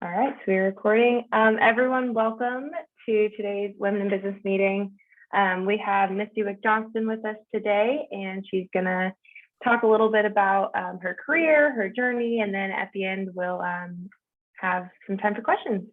All right, so we're recording. Everyone, welcome to today's Women in Business meeting. We have Misty Wick Johnston with us today, and she's gonna talk a little bit about her career, her journey, and then at the end we'll have some time for questions.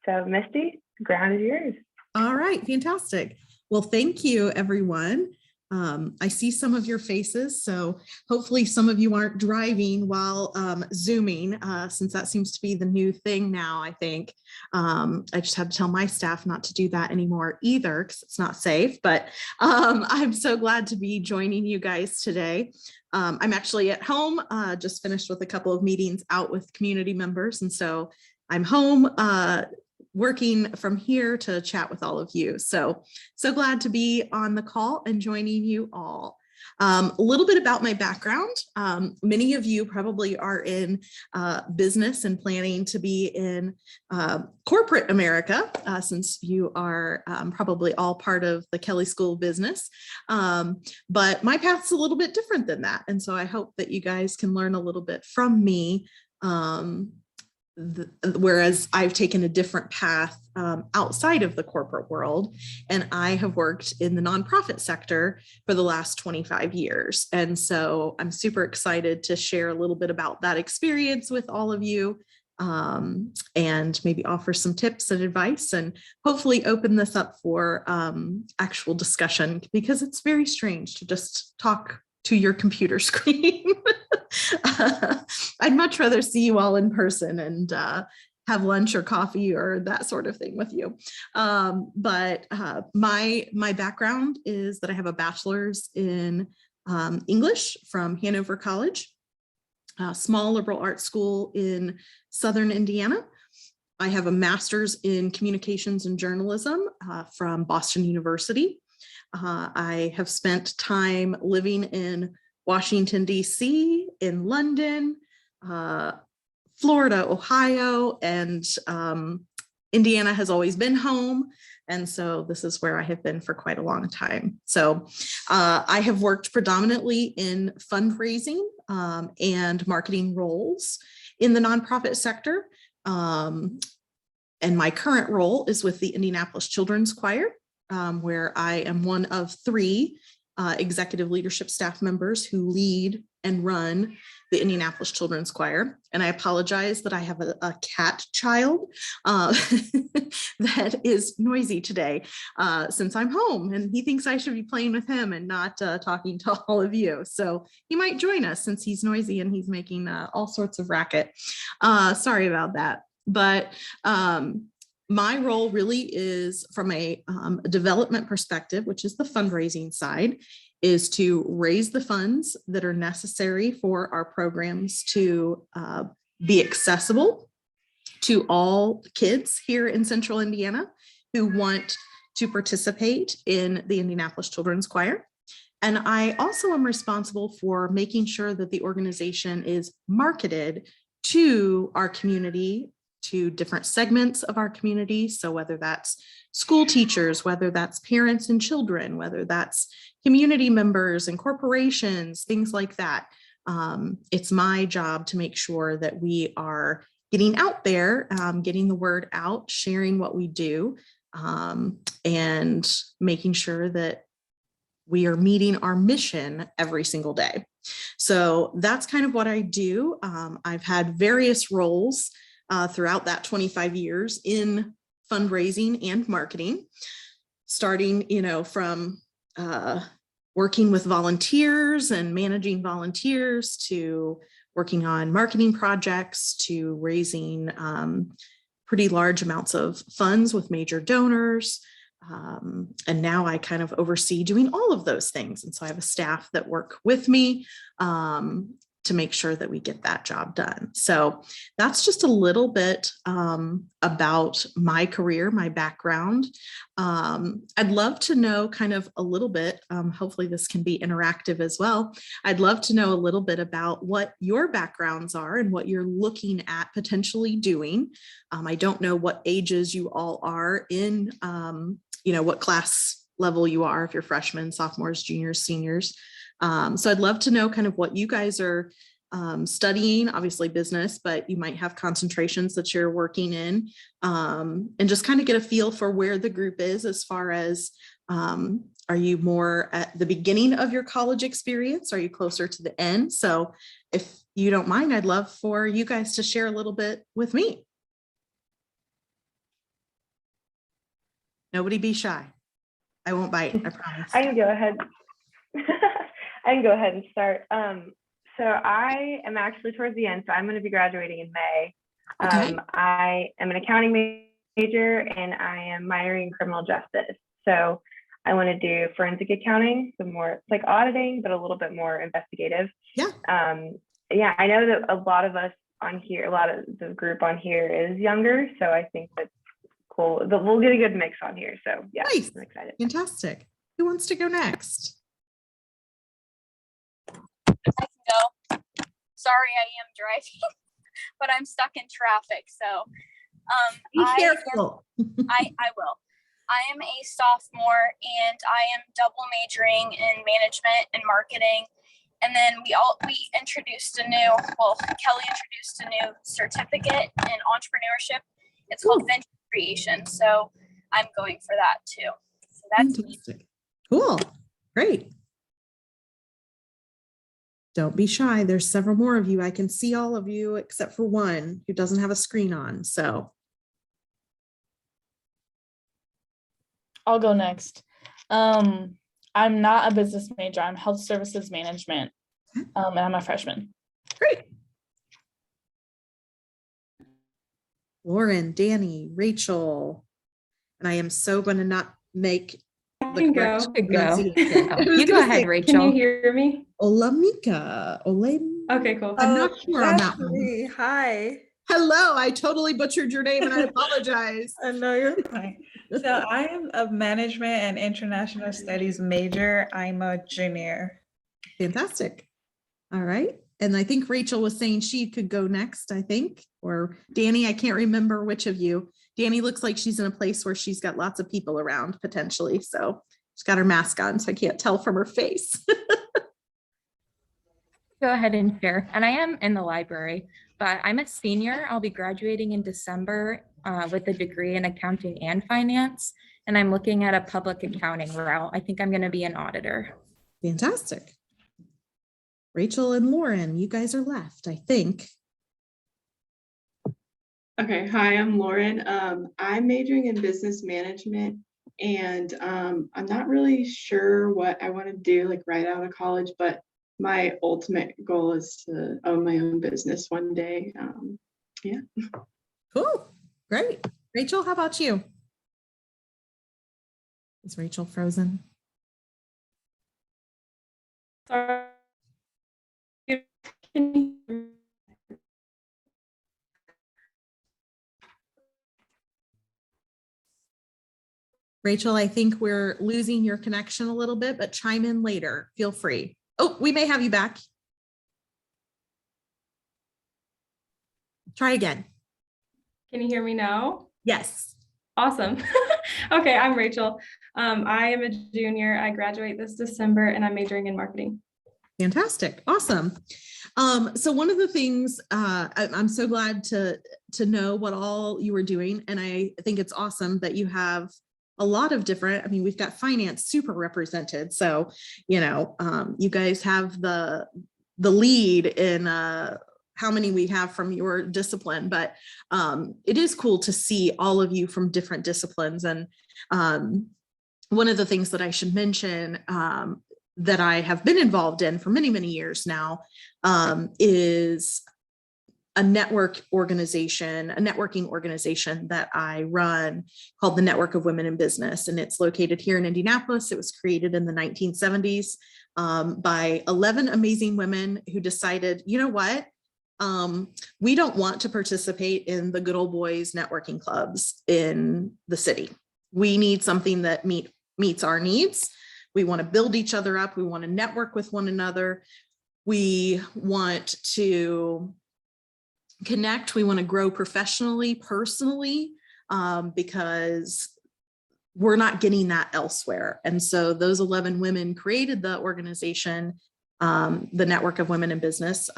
So Misty, the ground is yours. All right, fantastic. Well, thank you, everyone. I see some of your faces, so hopefully some of you aren't driving while Zooming, since that seems to be the new thing now, I think. I just had to tell my staff not to do that anymore either, because it's not safe, but I'm so glad to be joining you guys today. I'm actually at home, just finished with a couple of meetings out with community members, and so I'm home working from here to chat with all of you. So glad to be on the call and joining you all. A little bit about my background. Many of you probably are in business and planning to be in corporate America, since you are probably all part of the Kelley School of Business. But my path's a little bit different than that. And so I hope that you guys can learn a little bit from me. Whereas I've taken a different path outside of the corporate world, and I have worked in the nonprofit sector for the last 25 years. And so I'm super excited to share a little bit about that experience with all of you, and maybe offer some tips and advice, and hopefully open this up for actual discussion, because it's very strange to just talk to your computer screen. I'd much rather see you all in person and have lunch or coffee or that sort of thing with you. But my background is that I have a bachelor's in English from Hanover College, a small liberal arts school in Southern Indiana. I have a master's in communications and journalism from Boston University. I have spent time living in Washington, D.C., in London, Florida, Ohio, and Indiana has always been home. And so this is where I have been for quite a long time. So I have worked predominantly in fundraising and marketing roles in the nonprofit sector. And my current role is with the Indianapolis Children's Choir, where I am one of 3 executive leadership staff members who lead and run the Indianapolis Children's Choir. And I apologize that I have a cat child that is noisy today, since I'm home, and he thinks I should be playing with him and not talking to all of you. So he might join us since he's noisy and he's making all sorts of racket. Sorry about that. But my role really is from a development perspective, which is the fundraising side, is to raise the funds that are necessary for our programs to be accessible to all kids here in Central Indiana who want to participate in the Indianapolis Children's Choir. And I also am responsible for making sure that the organization is marketed to our community, to different segments of our community. So whether that's school teachers, whether that's parents and children, whether that's community members and corporations, things like that. It's my job to make sure that we are getting out there, getting the word out, sharing what we do, and making sure that we are meeting our mission every single day. So that's kind of what I do. I've had various roles throughout that 25 years in fundraising and marketing, starting, from working with volunteers and managing volunteers, to working on marketing projects, to raising pretty large amounts of funds with major donors. And now I kind of oversee doing all of those things. And so I have a staff that work with me to make sure that we get that job done. So that's just a little bit about my career, my background. I'd love to know kind of a little bit, hopefully this can be interactive as well. I'd love to know a little bit about what your backgrounds are and what you're looking at potentially doing. I don't know what ages you all are in, what class level you are, if you're freshmen, sophomores, juniors, seniors. So I'd love to know kind of what you guys are studying, obviously business, but you might have concentrations that you're working in, and just kind of get a feel for where the group is as far as, are you more at the beginning of your college experience? Are you closer to the end? So if you don't mind, I'd love for you guys to share a little bit with me. Nobody be shy. I won't bite, I promise. I can go ahead. I can go ahead and start. So I am actually towards the end, so I'm going to be graduating in May. Okay. I am an accounting major and I am minoring in criminal justice. So I want to do forensic accounting, so more it's like auditing, but a little bit more investigative. Yeah. Yeah, I know that a lot of us on here, a lot of the group on here is younger, so I think that's cool. We'll get a good mix on here. So yeah, Nice. I'm excited. Fantastic. Who wants to go next? I can go. Sorry, I am driving, but I'm stuck in traffic. So Be careful. I will. I am a sophomore and I am double majoring in management and marketing. And then we introduced Kelly introduced a new certificate in entrepreneurship. It's called Venture Creation. So I'm going for that too. So that's fantastic. Cool. Great. Don't be shy. There's several more of you. I can see all of you except for one who doesn't have a screen on. So I'll go next. I'm not a business major. I'm health services management, and I'm a freshman. great. Lauren, Danny, Rachel, and I am so going to not make the can correct go. pronunciation. I was You go gonna ahead, say Rachel. Can you hear me? Olamika. Okay, cool. I'm not sure on that one. Definitely. Hi. Hello, I totally butchered your name and I apologize. I know you're fine. So I am a management and international studies major. I'm a junior. Fantastic. All right. And I think Rachel was saying she could go next, I think, or Danny, I can't remember which of you. Danny looks like she's in a place where she's got lots of people around potentially. So she's got her mask on, so I can't tell from her face. Go ahead and share. And I am in the library, but I'm a senior. I'll be graduating in December with a degree in accounting and finance. And I'm looking at a public accounting route. I think I'm going to be an auditor. Fantastic. Rachel and Lauren, you guys are left, I think. Okay, hi, I'm Lauren. I'm majoring in business management and I'm not really sure what I want to do like right out of college, but my ultimate goal is to own my own business one day. Yeah. Cool. Great. Rachel, how about you? Is Rachel frozen? Sorry. Can you hear me? Rachel, I think we're losing your connection a little bit, but chime in later. Feel free. Oh, we may have you back. Try again. Can you hear me now? Yes. Awesome. Okay, I'm Rachel. I am a junior. I graduate this December and I'm majoring in marketing. Fantastic. Awesome. So one of the things I'm so glad to know what all you were doing. And I think it's awesome that you have a lot of different, I mean, we've got finance super represented. So, you know, you guys have the lead in how many we have from your discipline, but it is cool to see all of you from different disciplines. And one of the things that I should mention that I have been involved in for many, many years now is a networking organization that I run called the Network of Women in Business. And it's located here in Indianapolis. It was created in the 1970s by 11 amazing women who decided, you know what? We don't want to participate in the good old boys networking clubs in the city. We need something that meets our needs. We want to build each other up. We want to network with one another. We want to connect. We want to grow professionally, personally, because we're not getting that elsewhere. And so those 11 women created the organization the Network of Women in Business,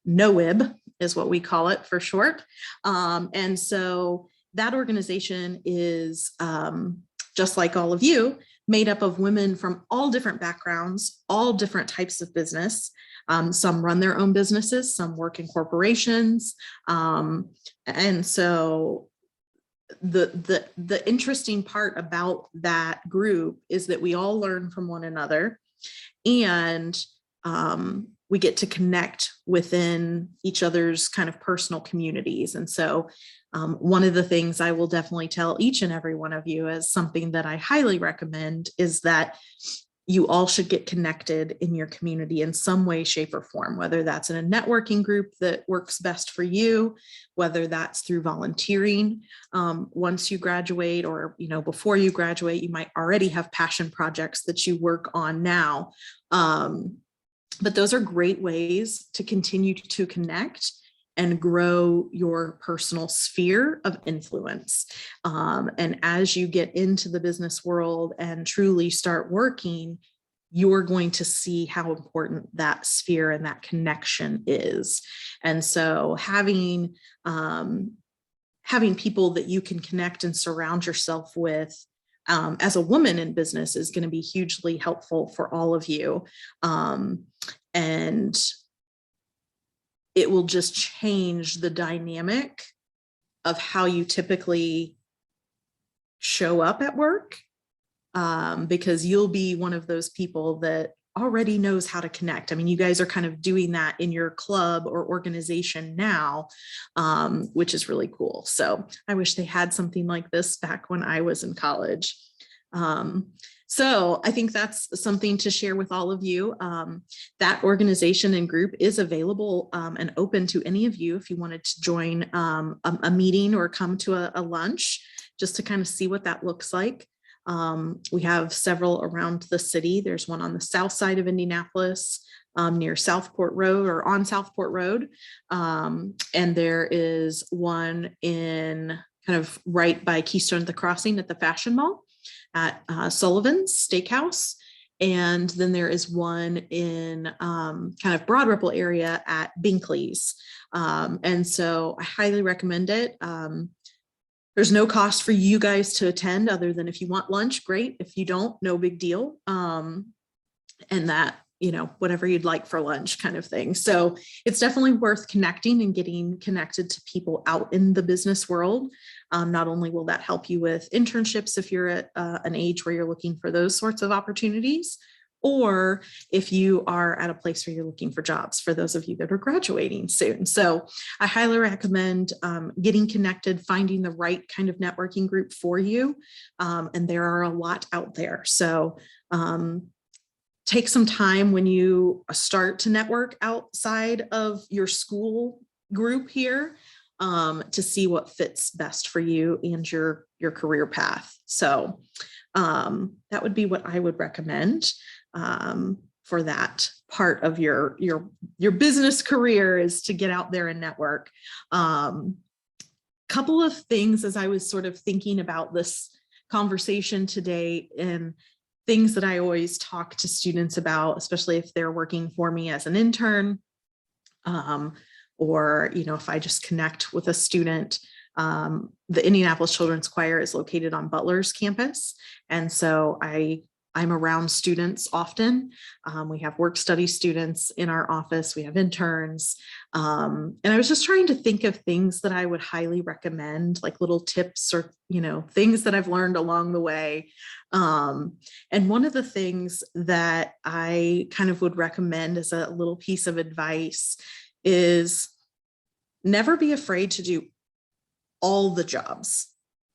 NOWIB is what we call it for short. And so that organization is, just like all of you, made up of women from all different backgrounds, all different types of business. Some run their own businesses, some work in corporations. And so the interesting part about that group is that we all learn from one another, and we get to connect within each other's kind of personal communities. And so one of the things I will definitely tell each and every one of you as something that I highly recommend is that you all should get connected in your community in some way, shape, or form, whether that's in a networking group that works best for you, whether that's through volunteering. Once you graduate, or before you graduate, you might already have passion projects that you work on now. But those are great ways to continue to connect and grow your personal sphere of influence. And as you get into the business world and truly start working, you're going to see how important that sphere and that connection is. And so having people that you can connect and surround yourself with as a woman in business is going to be hugely helpful for all of you. And it will just change the dynamic of how you typically show up at work, because you'll be one of those people that already knows how to connect. I mean, you guys are kind of doing that in your club or organization now, which is really cool. So I wish they had something like this back when I was in college. So I think that's something to share with all of you. That organization and group is available and open to any of you if you wanted to join a meeting or come to a lunch, just to kind of see what that looks like. We have several around the city. There's one on the south side of Indianapolis, near Southport Road, or on Southport Road. And there is one in kind of right by Keystone at the Crossing at the Fashion Mall at Sullivan's Steakhouse. And then there is one in kind of Broad Ripple area at Binkley's. And so I highly recommend it. There's no cost for you guys to attend other than if you want lunch, great. If you don't, no big deal. And that, whatever you'd like for lunch kind of thing. So it's definitely worth connecting and getting connected to people out in the business world. Not only will that help you with internships if you're at an age where you're looking for those sorts of opportunities, or if you are at a place where you're looking for jobs, for those of you that are graduating soon. So I highly recommend getting connected, finding the right kind of networking group for you. And there are a lot out there. So take some time when you start to network outside of your school group here to see what fits best for you and your career path. So that would be what I would recommend for that part of your business career, is to get out there and network. Couple of things as I was sort of thinking about this conversation today, and things that I always talk to students about, especially if they're working for me as an intern, or if I just connect with a student. The Indianapolis Children's Choir is located on Butler's campus, and so I'm around students often. We have work study students in our office. We have interns. And I was just trying to think of things that I would highly recommend, like little tips or, things that I've learned along the way. And one of the things that I kind of would recommend as a little piece of advice is never be afraid to do all the jobs,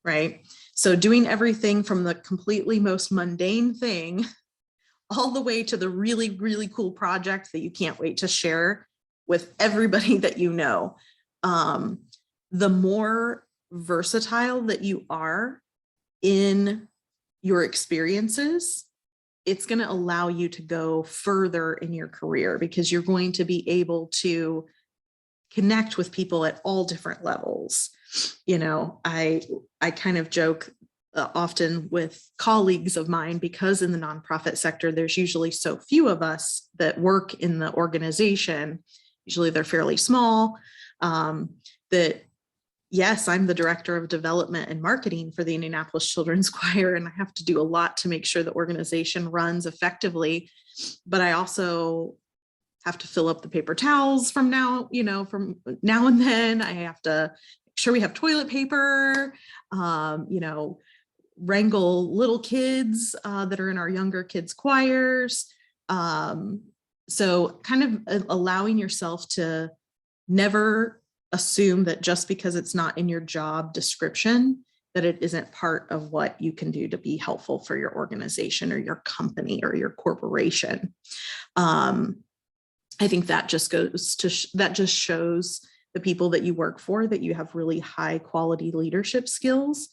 right? So doing everything from the completely most mundane thing all the way to the really, really cool project that you can't wait to share with everybody that you know. The more versatile that you are in your experiences, it's going to allow you to go further in your career, because you're going to be able to connect with people at all different levels. I kind of joke often with colleagues of mine, because in the nonprofit sector, there's usually so few of us that work in the organization. Usually they're fairly small, that yes, I'm the director of development and marketing for the Indianapolis Children's Choir, and I have to do a lot to make sure the organization runs effectively. But I also have to fill up the paper towels from now and then. I have to make sure we have toilet paper, wrangle little kids that are in our younger kids choirs. So kind of allowing yourself to never assume that just because it's not in your job description, that it isn't part of what you can do to be helpful for your organization or your company or your corporation. I think that just shows the people that you work for that you have really high quality leadership skills,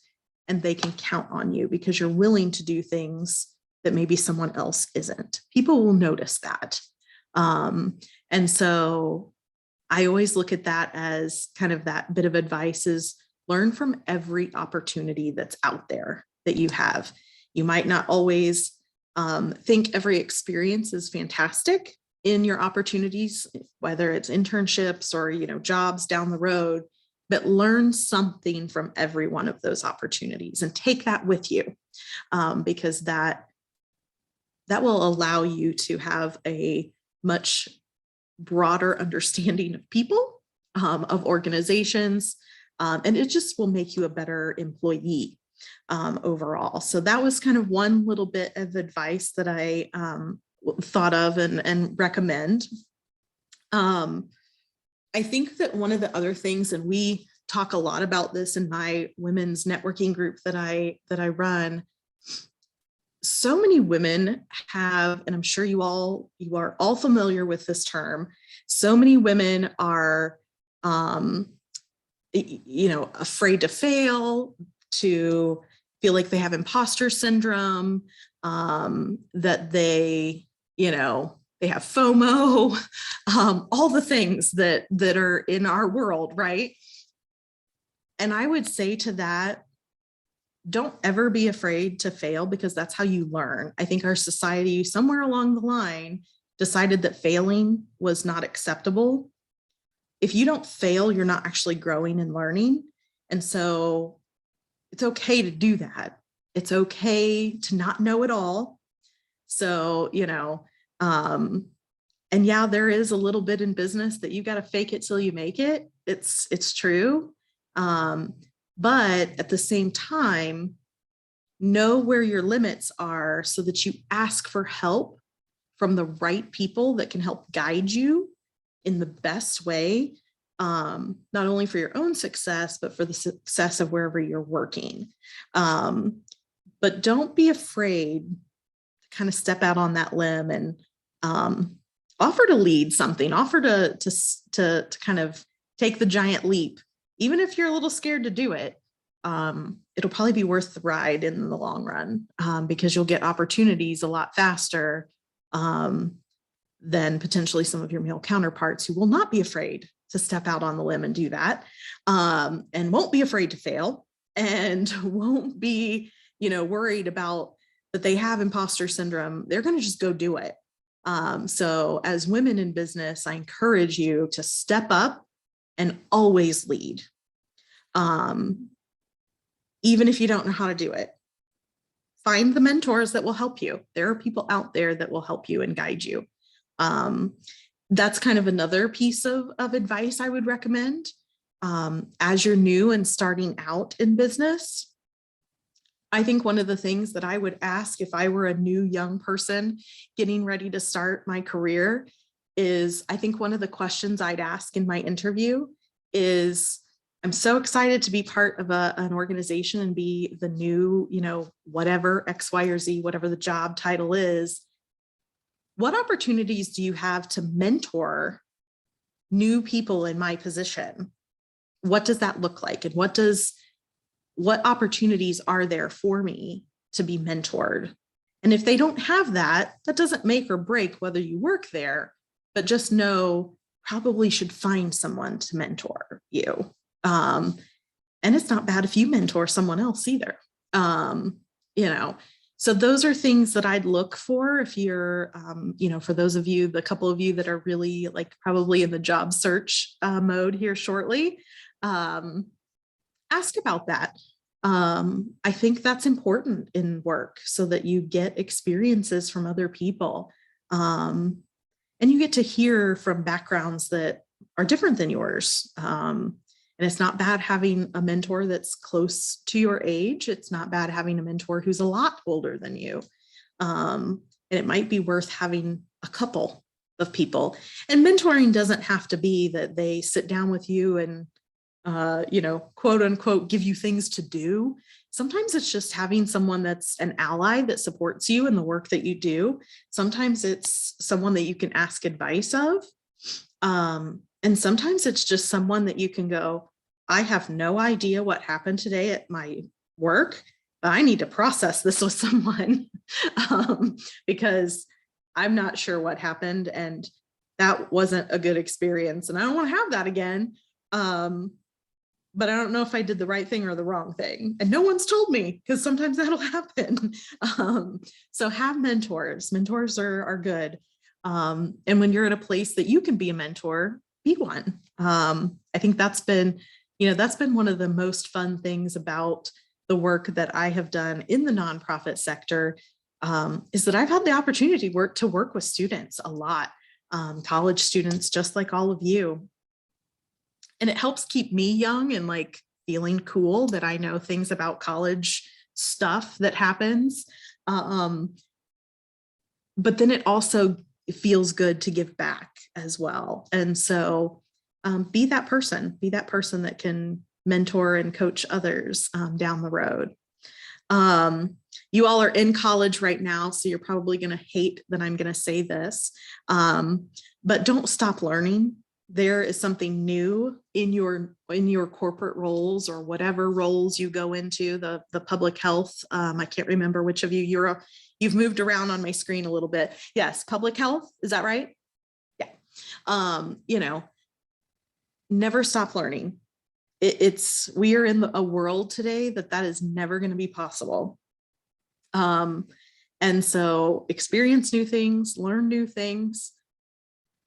and they can count on you because you're willing to do things that maybe someone else isn't. People will notice that. And so I always look at that as kind of that bit of advice is learn from every opportunity that's out there that you have. You might not always think every experience is fantastic in your opportunities, whether it's internships or, jobs down the road, but learn something from every one of those opportunities and take that with you, because that will allow you to have a much broader understanding of people, of organizations, and it just will make you a better employee overall. So that was kind of one little bit of advice that I thought of and recommend. I think that one of the other things, and we talk a lot about this in my women's networking group that I run, so many women have, and I'm sure you are all familiar with this term, so many women are afraid to fail, to feel like they have imposter syndrome, that they have FOMO, all the things that are in our world, right? And I would say to that, don't ever be afraid to fail, because that's how you learn. I think our society somewhere along the line decided that failing was not acceptable. If you don't fail, you're not actually growing and learning. And so it's okay to do that. It's okay to not know it all. So, and yeah, there is a little bit in business that you got to fake it till you make it. It's true. But at the same time, know where your limits are so that you ask for help from the right people that can help guide you in the best way, not only for your own success, but for the success of wherever you're working. But don't be afraid to kind of step out on that limb and offer to lead something, offer to kind of take the giant leap. Even if you're a little scared to do it, it'll probably be worth the ride in the long run, because you'll get opportunities a lot faster than potentially some of your male counterparts who will not be afraid to step out on the limb and do that, and won't be afraid to fail, and won't be, worried about that they have imposter syndrome. They're going to just go do it. So as women in business, I encourage you to step up and always lead. Even if you don't know how to do it, find the mentors that will help you. There are people out there that will help you and guide you. That's kind of another piece of advice I would recommend. As you're new and starting out in business, I think one of the things that I would ask if I were a new young person getting ready to start my career is, I think one of the questions I'd ask in my interview is, I'm so excited to be part of an organization and be the new, whatever X, Y, or Z, whatever the job title is. What opportunities do you have to mentor new people in my position? What does that look like? And what opportunities are there for me to be mentored? And if they don't have that, that doesn't make or break whether you work there, but just know probably should find someone to mentor you. And it's not bad if you mentor someone else either. You know, so those are things that I'd look for if you're, you know, for those of you, the couple of you that are really like probably in the job search mode here shortly, ask about that. I think that's important in work so that you get experiences from other people. And you get to hear from backgrounds that are different than yours. And it's not bad having a mentor that's close to your age. It's not bad having a mentor who's a lot older than you. And it might be worth having a couple of people. And mentoring doesn't have to be that they sit down with you and, you know, quote unquote, give you things to do. Sometimes it's just having someone that's an ally that supports you in the work that you do. Sometimes it's someone that you can ask advice of. And sometimes it's just someone that you can go, I have no idea what happened today at my work, but I need to process this with someone because I'm not sure what happened and that wasn't a good experience and I don't want to have that again. But I don't know if I did the right thing or the wrong thing. And no one's told me because sometimes that'll happen. So have mentors. Mentors are good. And when you're at a place that you can be a mentor, be one. I think that's been one of the most fun things about the work that I have done in the nonprofit sector, is that I've had the opportunity to work with students a lot, college students, just like all of you. And it helps keep me young and like feeling cool that I know things about college stuff that happens. But then it also feels good to give back as well. And so be that person that can mentor and coach others down the road. You all are in college right now, so you're probably going to hate that I'm going to say this, but don't stop learning. There is something new in your corporate roles or whatever roles you go into, the public health. I can't remember which of you've moved around on my screen a little bit. Yes, public health, is that right? Yeah. You know, never stop learning. We are in a world today that is never going to be possible. And so experience new things, learn new things.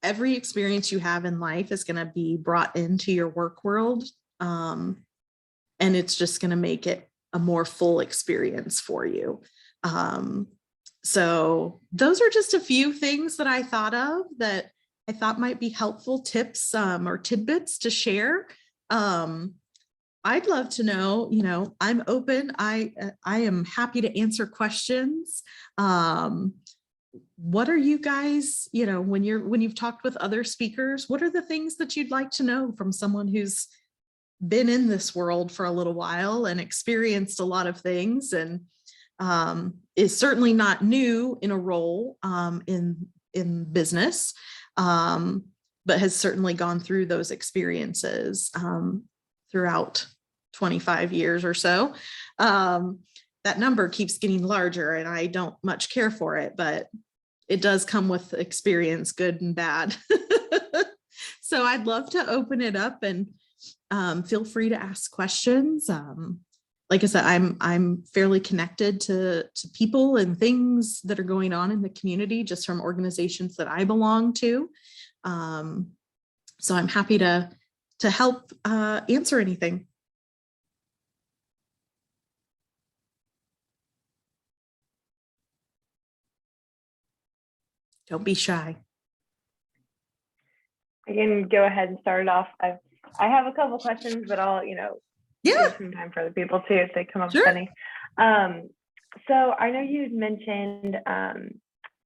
Every experience you have in life is going to be brought into your work world. And it's just going to make it a more full experience for you. So those are just a few things that I thought of that I thought might be helpful tips or tidbits to share. I'd love to know, you know, I'm open. I am happy to answer questions. What are you guys, you know, when you've talked with other speakers, what are the things that you'd like to know from someone who's been in this world for a little while and experienced a lot of things and is certainly not new in a role in business, but has certainly gone through those experiences throughout 25 years or so. That number keeps getting larger and I don't much care for it, but it does come with experience, good and bad. So I'd love to open it up and feel free to ask questions. Like I said, I'm fairly connected to people and things that are going on in the community just from organizations that I belong to. So I'm happy to help answer anything. Don't be shy. I can go ahead and start it off. I have a couple questions, but I'll, Yeah, give some time for other people too if they come up Sure. with any. So I know you mentioned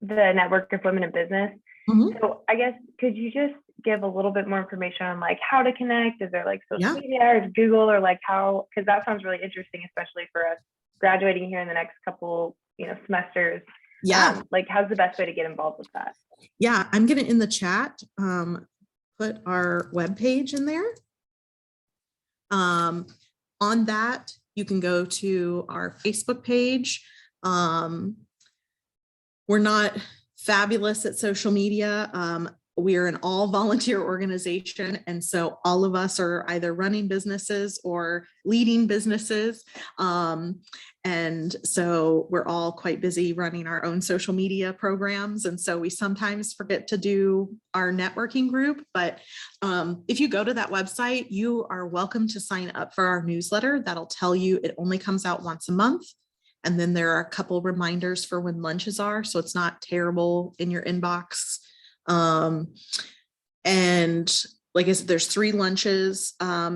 the network of women in business. Mhm. So I guess could you just give a little bit more information on like how to connect? Is there like social Yeah. media or Google or like how? Because that sounds really interesting, especially for us graduating here in the next couple semesters. Yeah. Like how's the best way to get involved with that? Yeah, I'm gonna in the chat put our webpage in there. On that, you can go to our Facebook page. We're not fabulous at social media. we're an all volunteer organization. And so all of us are either running businesses or leading businesses. And so we're all quite busy running our own social media programs. And so we sometimes forget to do our networking group. But if you go to that website, you are welcome to sign up for our newsletter. That'll tell you it only comes out once a month. And then there are a couple reminders for when lunches are. So it's not terrible in your inbox. And like I said, there's 3 lunches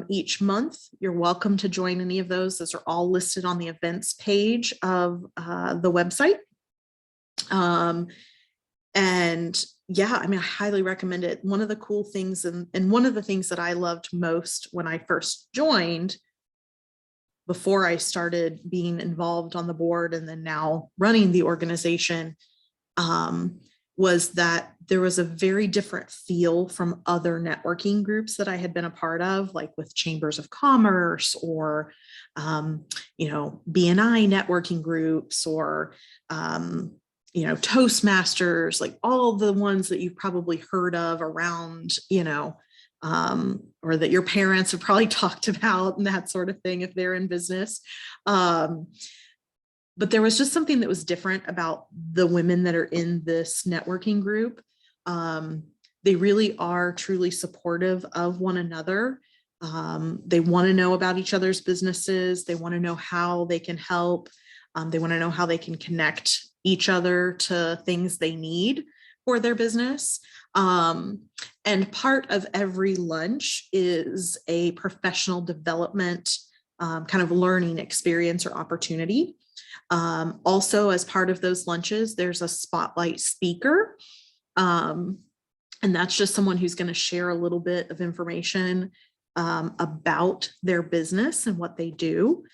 each month. You're welcome to join any of those. Those are all listed on the events page of the website. And yeah, I mean, I highly recommend it. One of the cool things and one of the things that I loved most when I first joined, before I started being involved on the board and then now running the organization, was that there was a very different feel from other networking groups that I had been a part of, like with chambers of commerce or, BNI networking groups or, Toastmasters, like all the ones that you've probably heard of around, or that your parents have probably talked about and that sort of thing if they're in business. But there was just something that was different about the women that are in this networking group. They really are truly supportive of one another. They want to know about each other's businesses. They want to know how they can help. They want to know how they can connect each other to things they need for their business. And part of every lunch is a professional development kind of learning experience or opportunity. Also, as part of those lunches, there's a spotlight speaker. And that's just someone who's going to share a little bit of information about their business and what they do,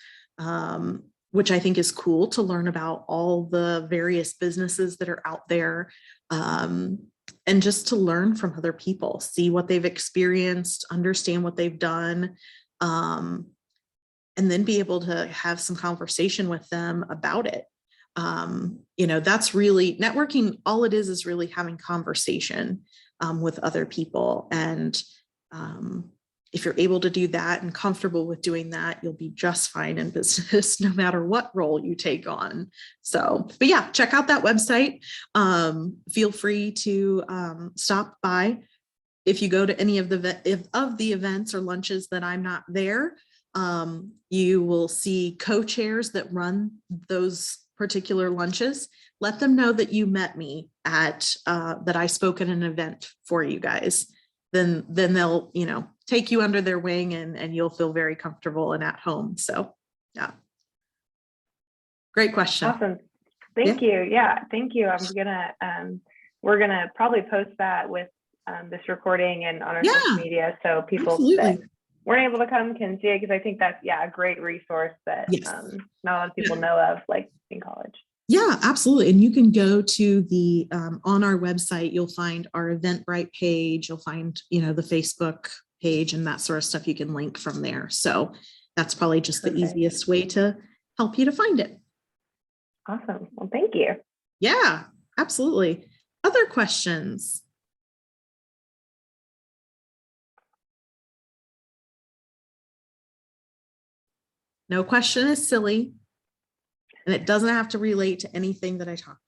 which I think is cool to learn about all the various businesses that are out there. And just to learn from other people, see what they've experienced, understand what they've done, and then be able to have some conversation with them about it. That's really networking. All it is really having conversation with other people. And if you're able to do that and comfortable with doing that, you'll be just fine in business, no matter what role you take on. So, but yeah, check out that website. Feel free to stop by. If you go to any of the events or lunches that I'm not there, you will see co-chairs that run those particular lunches. Let them know that you met me at that I spoke at an event for you guys. Then they'll take you under their wing and you'll feel very comfortable and at home. So yeah, great question. Awesome. Thank you. Yeah, thank you. We're gonna probably post that with this recording and on our social media, so people that weren't able to come can see it, because I think that's a great resource that not a lot of people know of, like in college. Yeah, absolutely. And you can go to the on our website, you'll find our Eventbrite page, you'll find the Facebook page and that sort of stuff. You can link from there. So that's probably just the easiest way to help you to find it. Awesome. Well, thank you. Yeah, absolutely. Other questions? No question is silly, and it doesn't have to relate to anything that I talked.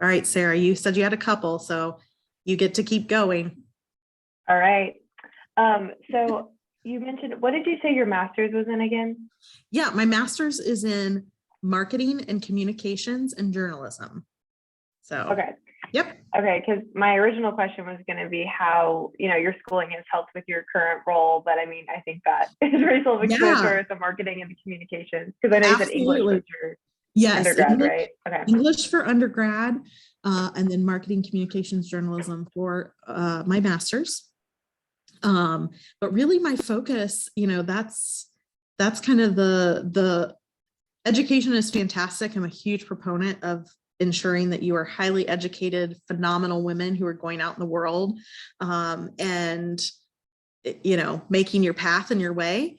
All right, Sarah, you said you had a couple, so you get to keep going. All right. So you mentioned, what did you say your master's was in again? Yeah, my master's is in marketing and communications and journalism. So, okay. Yep. Okay, because my original question was going to be how, your schooling has helped with your current role, but I mean, I think that is very self-explanatory with the marketing and the communications, because I know you said English was your undergrad, English, right? Okay. English for undergrad, and then marketing, communications, journalism for my master's. But really my focus, that's kind of the education is fantastic. I'm a huge proponent of ensuring that you are highly educated, phenomenal women who are going out in the world, and making your path and your way.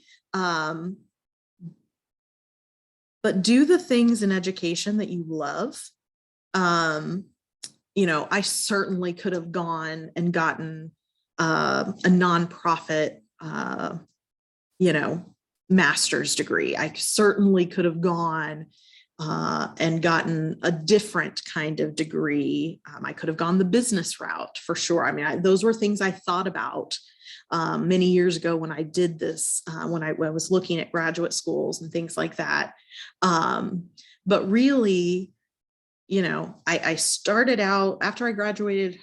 but do the things in education that you love. I certainly could have gone and gotten a nonprofit, master's degree. I certainly could have gone and gotten a different kind of degree. I could have gone the business route for sure. I mean, those were things I thought about many years ago when I did this, when I was looking at graduate schools and things like that. But really, I started out after I graduated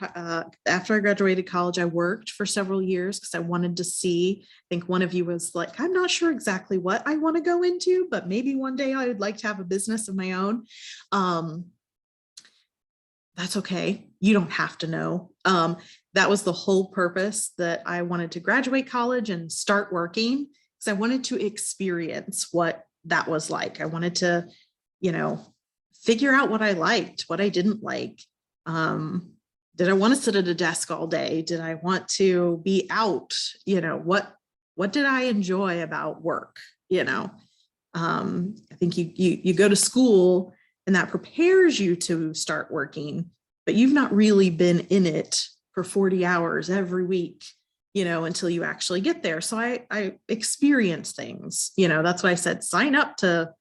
college. I worked for several years because I wanted to see. I think one of you was like, I'm not sure exactly what I want to go into, but maybe one day I would like to have a business of my own. That's okay. You don't have to know. That was the whole purpose that I wanted to graduate college and start working, because I wanted to experience what that was like. I wanted to, figure out what I liked, what I didn't like. Did I want to sit at a desk all day? Did I want to be out? What did I enjoy about work? I think you go to school and that prepares you to start working, but you've not really been in it for 40 hours every week, until you actually get there. So I experience things, that's why I said, sign up to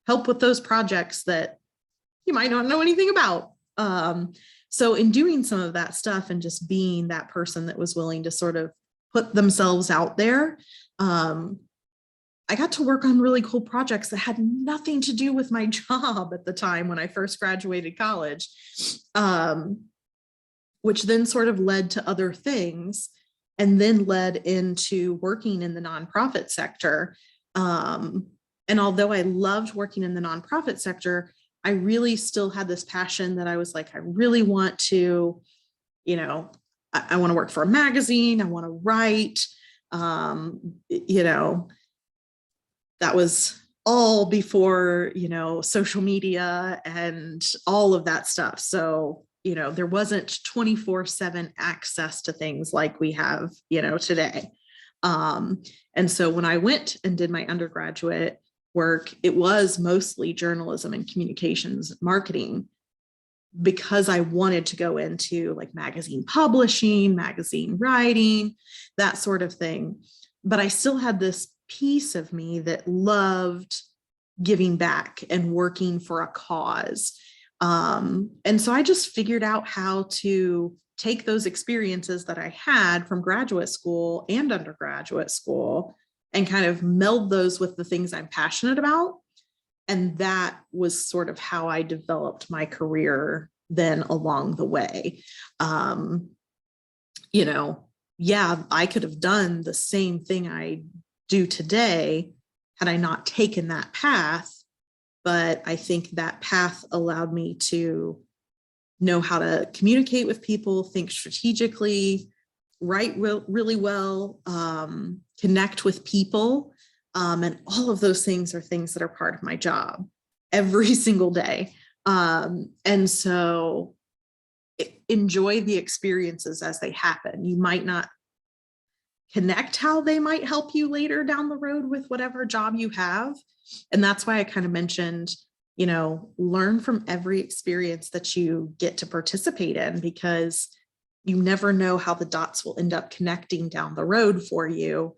help with those projects that you might not know anything about. So in doing some of that stuff and just being that person that was willing to sort of put themselves out there, I got to work on really cool projects that had nothing to do with my job at the time when I first graduated college, which then sort of led to other things and then led into working in the nonprofit sector. And although I loved working in the nonprofit sector, I really still had this passion that I was like, I really want to, I want to work for a magazine. I want to write, that was all before, social media and all of that stuff. So, there wasn't 24/7 access to things like we have, today. And so when I went and did my undergraduate work, it was mostly journalism and communications marketing, because I wanted to go into like magazine publishing, magazine writing, that sort of thing. But I still had this piece of me that loved giving back and working for a cause. And so I just figured out how to take those experiences that I had from graduate school and undergraduate school and kind of meld those with the things I'm passionate about. And that was sort of how I developed my career then along the way. I could have done the same thing I do today had I not taken that path. But I think that path allowed me to know how to communicate with people, think strategically, write really well, connect with people. And all of those things are things that are part of my job every single day. And so enjoy the experiences as they happen. You might not connect how they might help you later down the road with whatever job you have. And that's why I kind of mentioned, learn from every experience that you get to participate in, because you never know how the dots will end up connecting down the road for you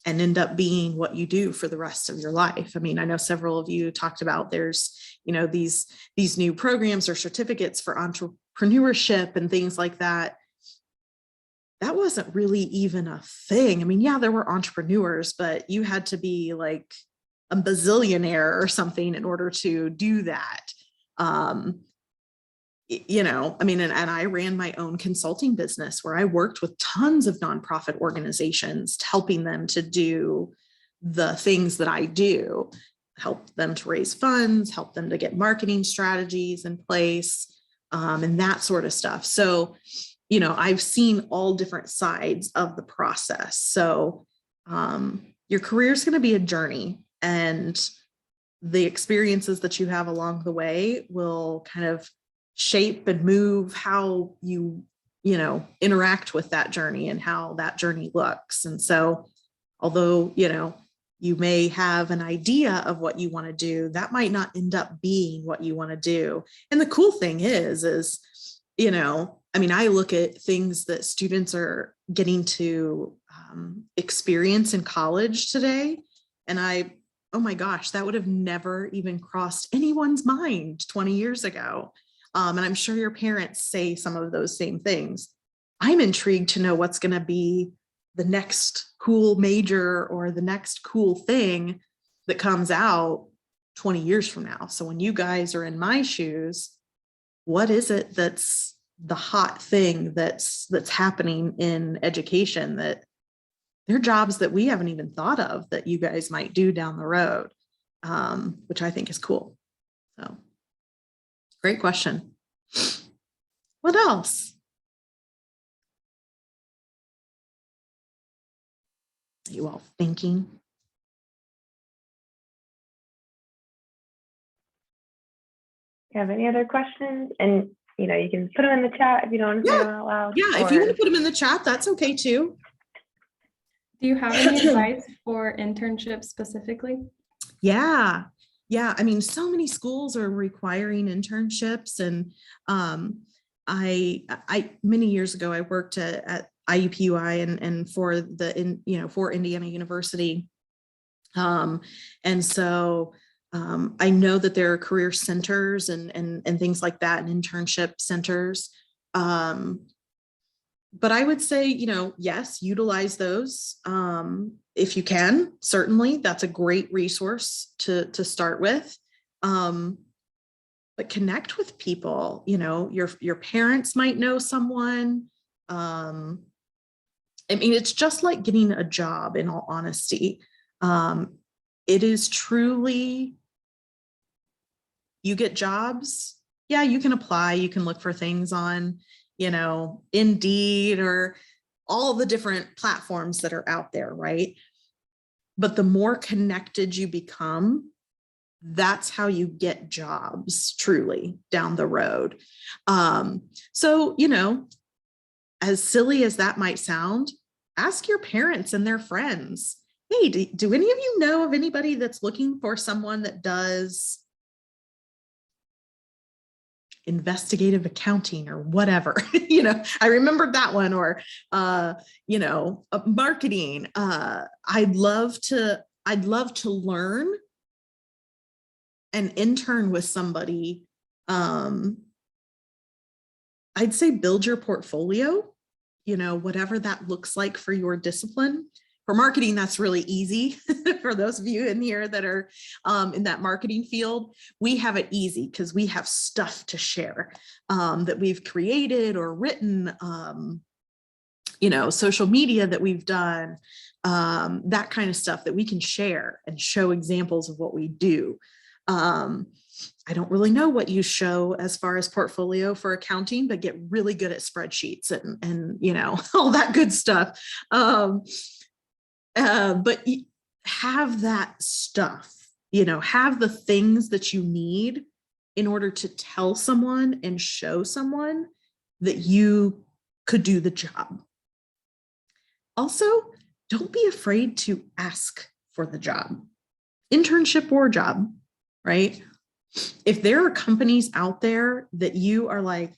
and end up being what you do for the rest of your life. I mean, I know several of you talked about there's, these new programs or certificates for entrepreneurship and things like that. That wasn't really even a thing. I mean, yeah, there were entrepreneurs, but you had to be like a bazillionaire or something in order to do that. And I ran my own consulting business where I worked with tons of nonprofit organizations, helping them to do the things that I do, help them to raise funds, help them to get marketing strategies in place, and that sort of stuff. So, I've seen all different sides of the process. So your career is going to be a journey, and the experiences that you have along the way will kind of shape and move how you interact with that journey and how that journey looks. And so although you may have an idea of what you want to do. That might not end up being what you want to do. And the cool thing is, you know, I mean, I look at things that students are getting to experience in college today. And oh my gosh, that would have never even crossed anyone's mind 20 years ago. And I'm sure your parents say some of those same things. I'm intrigued to know what's going to be the next cool major or the next cool thing that comes out 20 years from now. So when you guys are in my shoes, what is it that's the hot thing that's happening in education, that there are jobs that we haven't even thought of that you guys might do down the road, which I think is cool. So great question. What else? Are you all thinking? You have any other questions? And you know, you can put them in the chat if you don't want to say them out loud. Yeah, if you want to put them in the chat, that's okay too. Do you have any advice for internships specifically? Yeah. I mean, so many schools are requiring internships, and I many years ago I worked at IUPUI and for for Indiana University, and so I know that there are career centers and things like that, and internship centers. But I would say, you know, yes, utilize those if you can. Certainly, that's a great resource to start with. But connect with people. You know, your parents might know someone. I mean, it's just like getting a job, in all honesty. It is truly, you get jobs. Yeah, you can apply, you can look for things on, you know, Indeed or all the different platforms that are out there, right? But the more connected you become, that's how you get jobs truly down the road. So, you know, as silly as that might sound, ask your parents and their friends, hey, do any of you know of anybody that's looking for someone that does investigative accounting or whatever? You know, I remembered that one. Or you know, marketing. I'd love to learn and intern with somebody. I'd say build your portfolio, you know, whatever that looks like for your discipline. For marketing, that's really easy. For those of you in here that are in that marketing field, we have it easy because we have stuff to share that we've created or written, you know, social media that we've done, that kind of stuff that we can share and show examples of what we do. I don't really know what you show as far as portfolio for accounting, but get really good at spreadsheets and you know, all that good stuff. But have that stuff, you know, have the things that you need in order to tell someone and show someone that you could do the job. Also, don't be afraid to ask for the job, internship or job, right? If there are companies out there that you are like,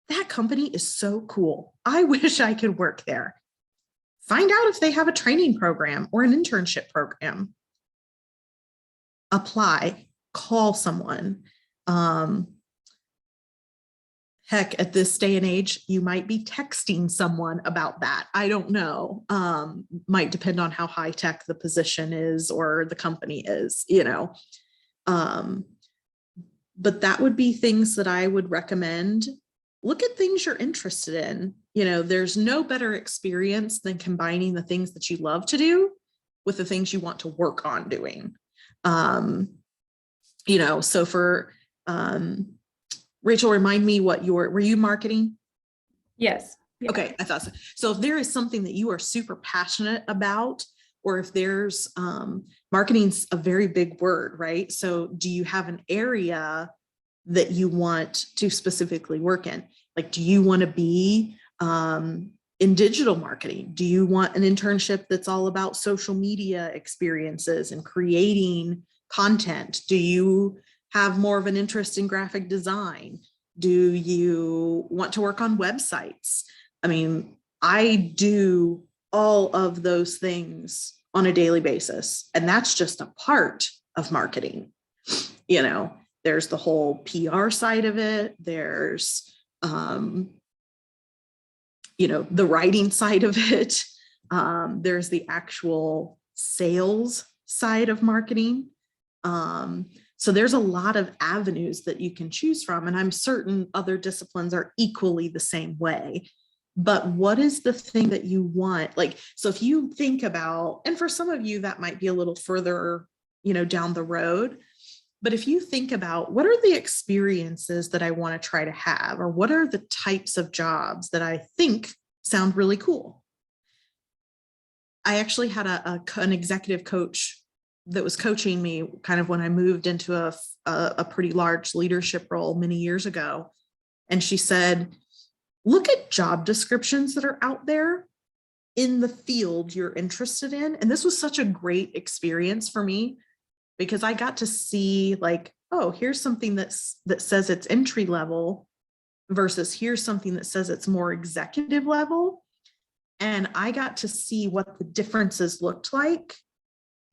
that company is so cool, I wish I could work there. Find out if they have a training program or an internship program. Apply, call someone. Heck, at this day and age, you might be texting someone about that. I don't know. Might depend on how high tech the position is or the company is, you know. But that would be things that I would recommend. Look at things you're interested in. You know, there's no better experience than combining the things that you love to do with the things you want to work on doing. You know, so for Rachel, remind me what were you marketing? Yes. Yeah. Okay, I thought so. So if there is something that you are super passionate about, or if there's marketing's a very big word, right? So do you have an area that you want to specifically work in? Like, do you want to be in digital marketing? Do you want an internship that's all about social media experiences and creating content? Do you have more of an interest in graphic design? Do you want to work on websites? I mean, I do all of those things on a daily basis, and that's just a part of marketing. You know, there's the whole PR side of it. There's, you know, the writing side of it. There's the actual sales side of marketing. So there's a lot of avenues that you can choose from, and I'm certain other disciplines are equally the same way. But what is the thing that you want? Like, so if you think about, and for some of you that might be a little further, you know, down the road, but if you think about what are the experiences that I want to try to have, or what are the types of jobs that I think sound really cool? I actually had an executive coach that was coaching me kind of when I moved into a pretty large leadership role many years ago. And she said, look at job descriptions that are out there in the field you're interested in. And this was such a great experience for me, because I got to see like, oh, here's something that says it's entry level versus here's something that says it's more executive level. And I got to see what the differences looked like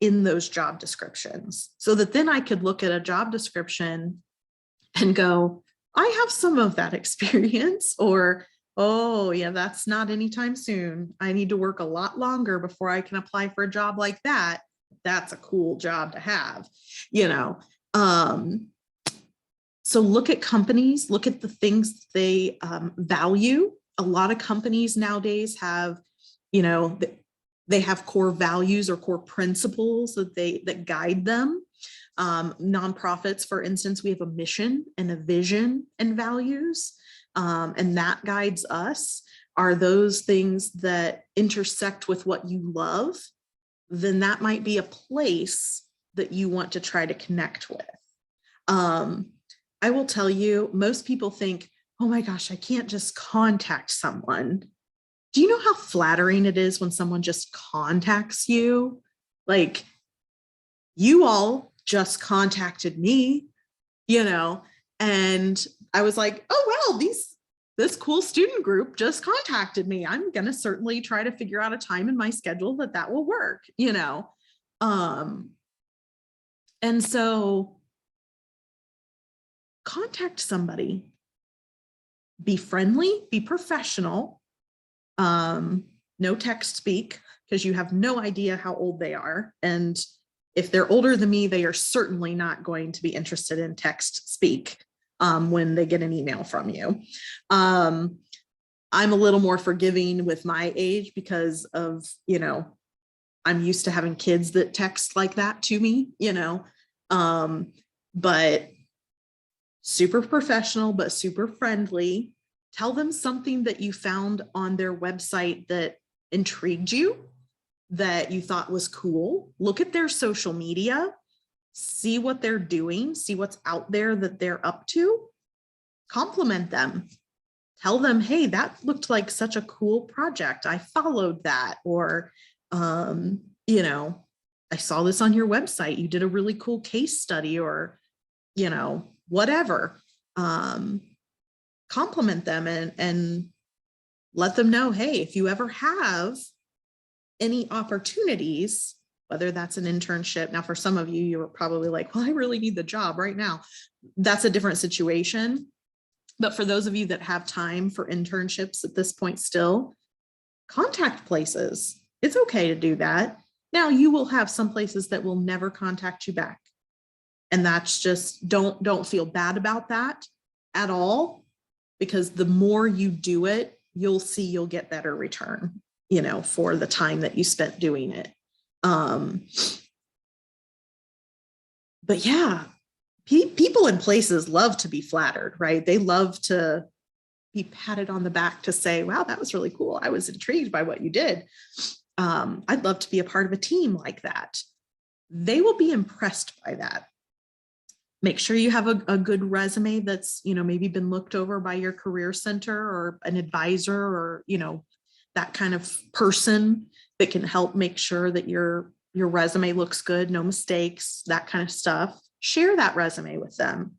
in those job descriptions, so that then I could look at a job description and go, I have some of that experience, or, oh yeah, that's not anytime soon. I need to work a lot longer before I can apply for a job like that. That's a cool job to have, you know? So look at companies, look at the things they value. A lot of companies nowadays have, you know, they have core values or core principles that guide them. Nonprofits, for instance, we have a mission and a vision and values, and that guides us. Are those things that intersect with what you love? Then that might be a place that you want to try to connect with. I will tell you, most people think, oh my gosh, I can't just contact someone. Do you know how flattering it is when someone just contacts you? Like, you all just contacted me, you know, and I was like, oh, well, this cool student group just contacted me. I'm going to certainly try to figure out a time in my schedule that will work, you know? And so contact somebody, be friendly, be professional. No text speak, because you have no idea how old they are. And if they're older than me, they are certainly not going to be interested in text speak when they get an email from you. I'm a little more forgiving with my age because of, you know, I'm used to having kids that text like that to me, you know, but super professional, but super friendly. Tell them something that you found on their website that intrigued you, that you thought was cool. Look at their social media, see what they're doing, see what's out there that they're up to. Compliment them. Tell them, hey, that looked like such a cool project. I followed that. Or, you know, I saw this on your website. You did a really cool case study, or, you know, whatever. Compliment them and let them know, hey, if you ever have any opportunities, whether that's an internship. Now, for some of you, you're probably like, well, I really need the job right now. That's a different situation. But for those of you that have time for internships at this point still, contact places. It's okay to do that. Now, you will have some places that will never contact you back. And that's just, don't feel bad about that at all, because the more you do it, you'll see you'll get better return, you know, for the time that you spent doing it. But yeah, people in places love to be flattered, right? They love to be patted on the back to say, wow, that was really cool. I was intrigued by what you did. I'd love to be a part of a team like that. They will be impressed by that. Make sure you have a good resume that's, you know, maybe been looked over by your career center or an advisor, or, you know, that kind of person that can help make sure that your resume looks good, no mistakes, that kind of stuff, share that resume with them.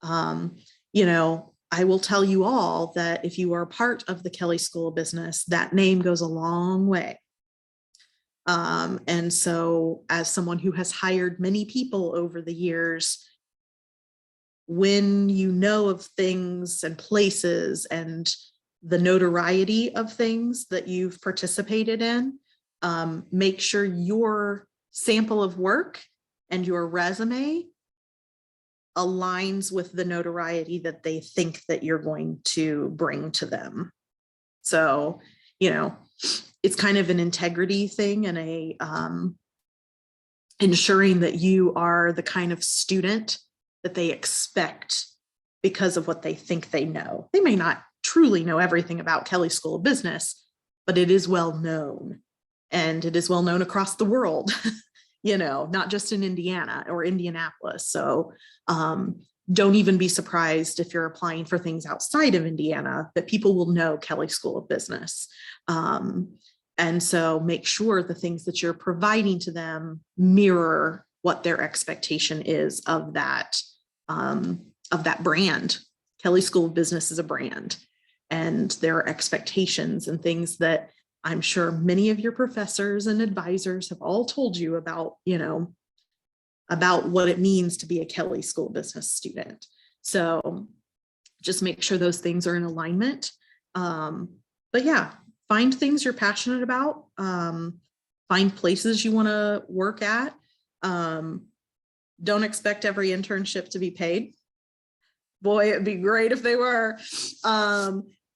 You know, I will tell you all that if you are part of the Kelley School of Business, that name goes a long way. And so as someone who has hired many people over the years, when you know of things and places and the notoriety of things that you've participated in, make sure your sample of work and your resume aligns with the notoriety that they think that you're going to bring to them. So, you know, it's kind of an integrity thing and a ensuring that you are the kind of student that they expect because of what they think they know. They may not truly know everything about Kelley School of Business, but it is well known, and it is well known across the world, you know, not just in Indiana or Indianapolis. So don't even be surprised if you're applying for things outside of Indiana that people will know Kelley School of Business. And so make sure the things that you're providing to them mirror what their expectation is of that brand. Kelley School of Business is a brand, and there are expectations and things that I'm sure many of your professors and advisors have all told you about, you know, about what it means to be a Kelley School of Business student. So just make sure those things are in alignment. But yeah, find things you're passionate about, find places you want to work at. Don't expect every internship to be paid. Boy, it'd be great if they were.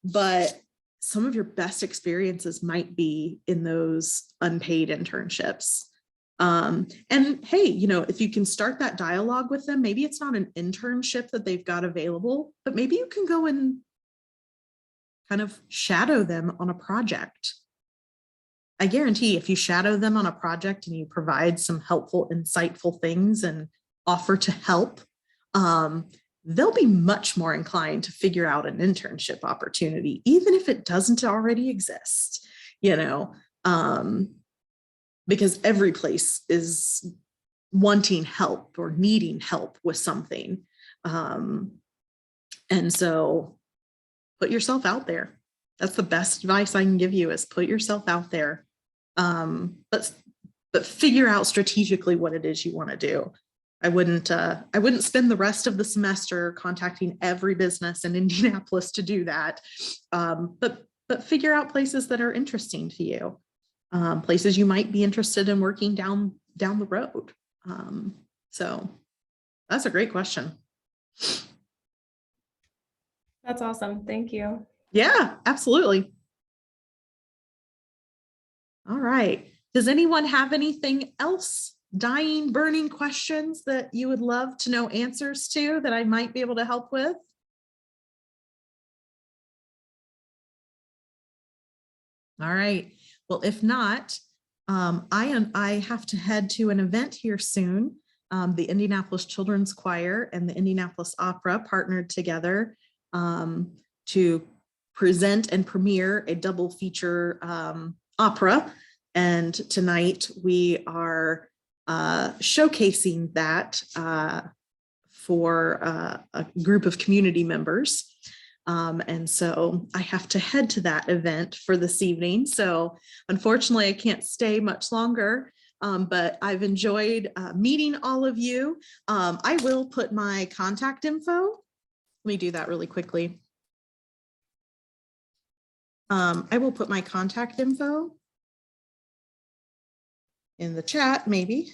But some of your best experiences might be in those unpaid internships. And hey, you know, if you can start that dialogue with them, maybe it's not an internship that they've got available, but maybe you can go and kind of shadow them on a project. I guarantee if you shadow them on a project and you provide some helpful, insightful things and offer to help, they'll be much more inclined to figure out an internship opportunity, even if it doesn't already exist, you know, because every place is wanting help or needing help with something. And so put yourself out there. That's the best advice I can give you, is put yourself out there. But figure out strategically what it is you want to do. I wouldn't spend the rest of the semester contacting every business in Indianapolis to do that. But figure out places that are interesting to you, places you might be interested in working down the road. So that's a great question. That's awesome. Thank you. Yeah, absolutely. All right. Does anyone have anything else? Dying, burning questions that you would love to know answers to that I might be able to help with? All right. Well, if not, I have to head to an event here soon. The Indianapolis Children's Choir and the Indianapolis Opera partnered together to present and premiere a double feature opera. And tonight we are showcasing that for a group of community members. And so I have to head to that event for this evening. So unfortunately, I can't stay much longer, but I've enjoyed meeting all of you. I will put my contact info. Let me do that really quickly. I will put my contact info in the chat, maybe.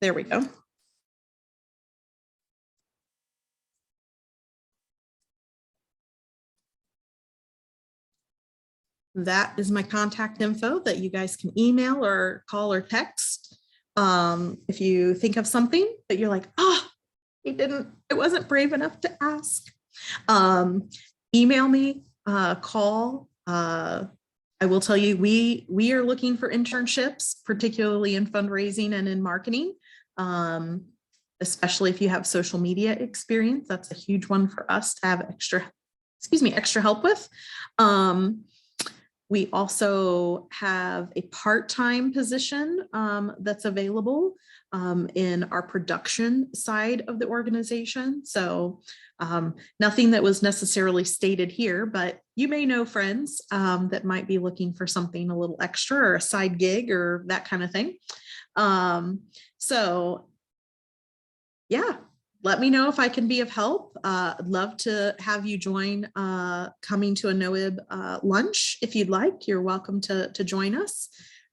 There we go. That is my contact info that you guys can email or call or text. If you think of something that you're like, oh, I wasn't brave enough to ask. Email me, call. I will tell you, we are looking for internships, particularly in fundraising and in marketing, especially if you have social media experience. That's a huge one for us to have extra help with. We also have a part-time position that's available in our production side of the organization. So nothing that was necessarily stated here, but you may know friends that might be looking for something a little extra or a side gig or that kind of thing. So yeah, let me know if I can be of help. I'd love to have you join coming to a NOIB lunch. If you'd like, you're welcome to join us.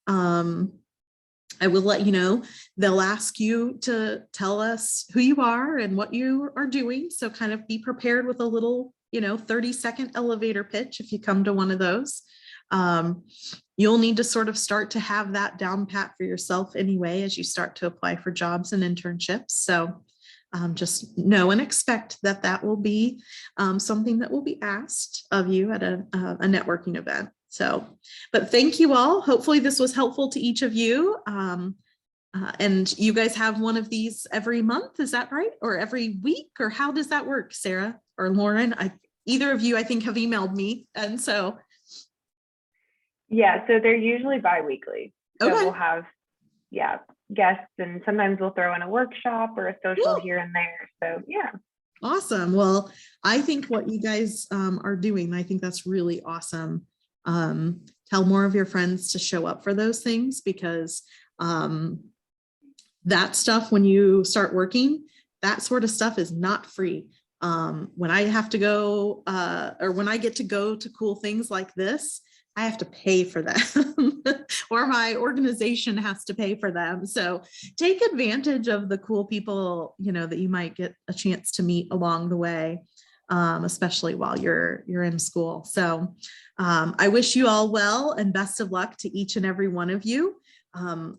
I will let you know, they'll ask you to tell us who you are and what you are doing. So kind of be prepared with a little, 30-second elevator pitch if you come to one of those. You'll need to sort of start to have that down pat for yourself anyway, as you start to apply for jobs and internships. So just know and expect that that will be something that will be asked of you at a networking event. So, but thank you all. Hopefully this was helpful to each of you. And you guys have one of these every month, is that right? Or every week, or how does that work, Sarah or Lauren? Either of you, I think, have emailed me. And so. Yeah, so they're usually bi-weekly. So Okay. we'll have, guests, and sometimes we'll throw in a workshop or a social here and there. So yeah. Awesome. Well, I think what you guys are doing, I think that's really awesome. Tell more of your friends to show up for those things, because that stuff, when you start working, that sort of stuff is not free. When I have to go or when I get to go to cool things like this, I have to pay for them or my organization has to pay for them. So take advantage of the cool people, that you might get a chance to meet along the way, especially while you're in school. So I wish you all well and best of luck to each and every one of you,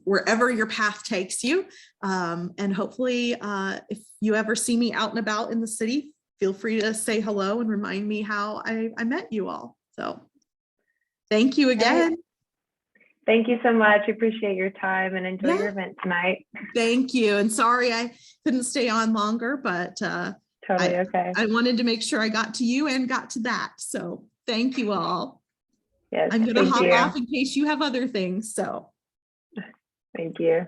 wherever your path takes you. And hopefully if you ever see me out and about in the city, feel free to say hello and remind me how I met you all. So thank you again. Thank you so much. Appreciate your time and enjoy your event tonight. Thank you. And sorry I couldn't stay on longer, but Totally okay. I wanted to make sure I got to you and got to that. So thank you all. Yes, I'm going to thank hop you. off in case you have other things. So Thank you.